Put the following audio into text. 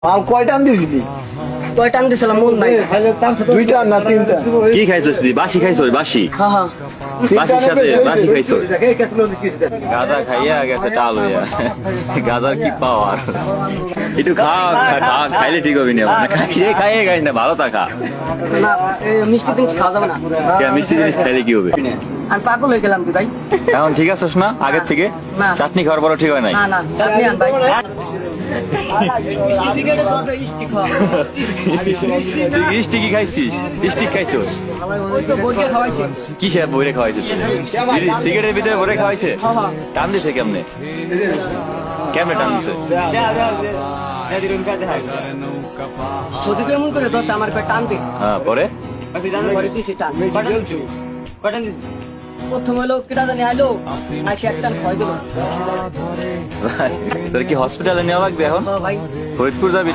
মাল কয়টা দিছিলি? কয়টা আনতেছিলাম মন নাই। দুইটা না তিনটা? কি খাইছস তুই? বাসি খাইছস? বাসি হ্যাঁ হ্যাঁ বাসির সাথে বাসি খাইছস? গাঁজা খাইয়া গেছে টাল হইয়া। গাঁজার কি পাওয়ার? একটু খা, খাইলে ঠিক হবে না। খাইয়ে গাই না, ভালো থাকা। না মিষ্টি জিনিস খাওয়া যাবে না। মিষ্টি জিনিস খাইলে কি হবে? আমি পাগল হয়ে গেলাম তুই ভাই। এখন ঠিক আছিস না আগের থেকে? না। চাটনি খাওয়ার পরও ঠিক হয় নাই? না না চাটনি আন ভাই। স্টিকি খাইছিস? স্টিক খাইছস? ওই তো বইকে খাওয়াইছে। কি সে বইরে খাওয়াইছিস? সিগারেটের ভিতরে ভরে খাওয়াইছে? হ্যাঁ হ্যাঁ টান দিছে কেমনে? কেমনে টান দিছে? সজিব এমন করে দোষ আমার পেট টান দে। হ্যাঁ, পরে? পরে দিছি টান। প্রথম হলো কেটা জানি আইলো আইসে একটা খয় দিল। তোর কি হসপিটালে নেওয়া লাগবে এখন? ভাই ফরিদপুর যাবি?